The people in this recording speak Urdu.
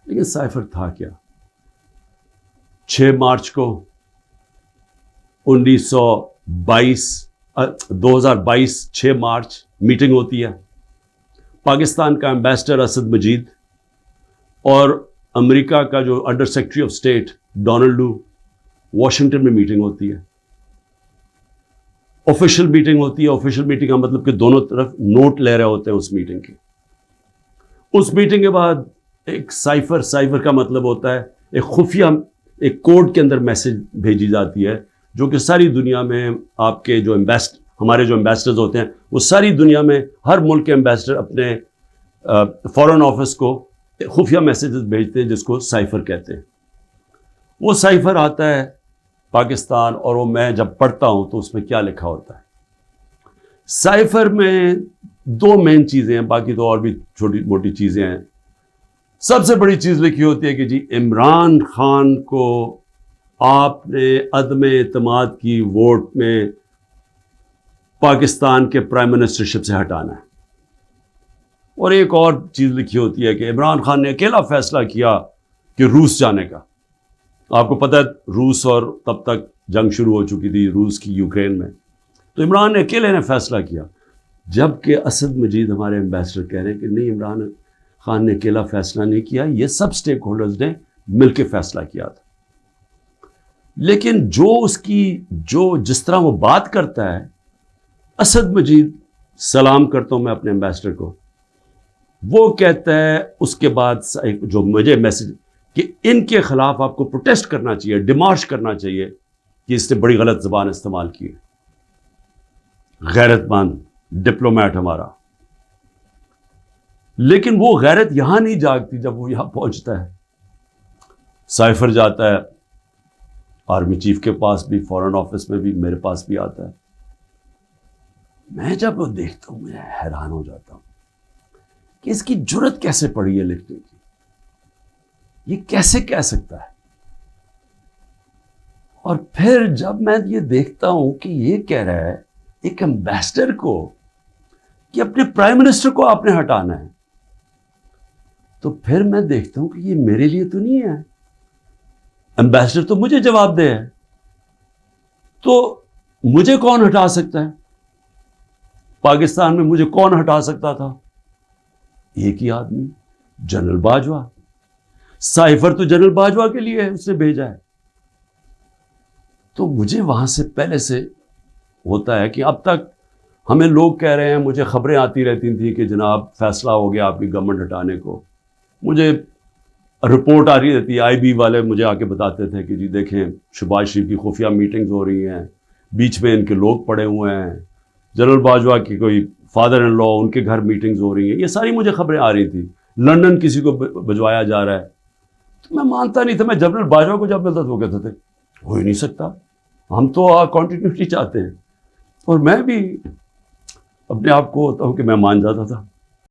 لیکن سائفر تھا کیا؟ 6 مارچ کو 2022 6 مارچ میٹنگ ہوتی ہے. پاکستان کا ایمبیسڈر اسد مجید اور امریکہ کا جو under secretary of state Donald Lu Washington میں میٹنگ ہوتی ہے. آفیشیل میٹنگ ہوتی ہے. آفیشیل میٹنگ کا مطلب کہ دونوں طرف نوٹ لے رہے ہوتے ہیں اس میٹنگ کے. اس میٹنگ کے بعد ایک سائفر کا مطلب ہوتا ہے ایک خفیہ ایک کوڈ کے اندر میسج بھیجی جاتی ہے جو کہ ساری دنیا میں آپ کے جو ہمارے جو ایمبیسڈرز ہوتے ہیں وہ ساری دنیا میں ہر ملک کے ایمبیسڈر اپنے فارن آفس کو خفیہ میسیجز بھیجتے ہیں جس کو سائفر کہتے ہیں. وہ سائفر آتا ہے پاکستان اور وہ میں جب پڑھتا ہوں تو اس میں کیا لکھا ہوتا ہے. سائفر میں 2 مین چیزیں ہیں, باقی تو اور بھی چھوٹی موٹی چیزیں ہیں. سب سے بڑی چیز لکھی ہوتی ہے کہ جی عمران خان کو آپ نے عدم اعتماد کی ووٹ میں پاکستان کے پرائم منسٹرشپ سے ہٹانا ہے. اور ایک اور چیز لکھی ہوتی ہے کہ عمران خان نے اکیلا فیصلہ کیا کہ روس جانے کا. آپ کو پتہ ہے روس اور تب تک جنگ شروع ہو چکی تھی روس کی یوکرین میں, تو عمران نے اکیلے نے فیصلہ کیا. جبکہ اسد مجید ہمارے ایمبیسڈر کہہ رہے ہیں کہ نہیں, عمران خان نے اکیلا فیصلہ نہیں کیا, یہ سب سٹیک ہولڈرز نے مل کے فیصلہ کیا تھا. لیکن جس طرح وہ بات کرتا ہے, اسد مجید, سلام کرتا ہوں میں اپنے ایمبیسڈر کو, وہ کہتا ہے اس کے بعد جو مجھے میسج کہ ان کے خلاف آپ کو پروٹیسٹ کرنا چاہیے, ڈیمارش کرنا چاہیے کہ اس نے بڑی غلط زبان استعمال کی ہے. غیرت مند ڈپلومیٹ ہمارا. لیکن وہ غیرت یہاں نہیں جاگتی جب وہ یہاں پہنچتا ہے. سائفر جاتا ہے آرمی چیف کے پاس بھی, فورن آفس میں بھی, میرے پاس بھی آتا ہے. میں جب وہ دیکھتا ہوں میں حیران ہو جاتا ہوں کہ اس کی جرت کیسے پڑی ہے لکھنے کی. یہ کیسے کہہ سکتا ہے؟ اور پھر جب میں یہ دیکھتا ہوں کہ یہ کہہ رہا ہے ایک ایمبیسڈر کو کہ اپنے پرائم منسٹر کو آپ نے ہٹانا ہے, تو پھر میں دیکھتا ہوں کہ یہ میرے لیے تو نہیں ہے. ایمبیسڈر تو مجھے جواب دے ہے, تو مجھے کون ہٹا سکتا ہے؟ پاکستان میں مجھے کون ہٹا سکتا تھا؟ ایک ہی آدمی, جنرل باجوہ. سائفر تو جنرل باجوہ کے لیے ہے, اس نے بھیجا ہے. تو مجھے وہاں سے پہلے سے ہوتا ہے کہ اب تک ہمیں لوگ کہہ رہے ہیں, مجھے خبریں آتی رہتی تھیں کہ جناب فیصلہ ہو گیا آپ کی گورنمنٹ ہٹانے کو. مجھے رپورٹ آ رہی رہتی, آئی بی والے مجھے آ کے بتاتے تھے کہ جی دیکھیں شہباز شریف کی خفیہ میٹنگز ہو رہی ہیں, بیچ میں ان کے لوگ پڑے ہوئے ہیں, جنرل باجوہ کی کوئی فادر ان لا ان کے گھر میٹنگز ہو رہی ہیں. یہ ساری مجھے خبریں آ رہی تھیں. لندن کسی کو بھجوایا جا رہا ہے. تو میں مانتا نہیں تھا. میں جنرل باجوہ کو جب ملتا تو وہ کہتے تھے ہو ہی نہیں سکتا, ہم تو کنٹینیوٹی چاہتے ہیں. اور میں بھی اپنے آپ کو ہوتا ہوں کہ میں مان جاتا تھا.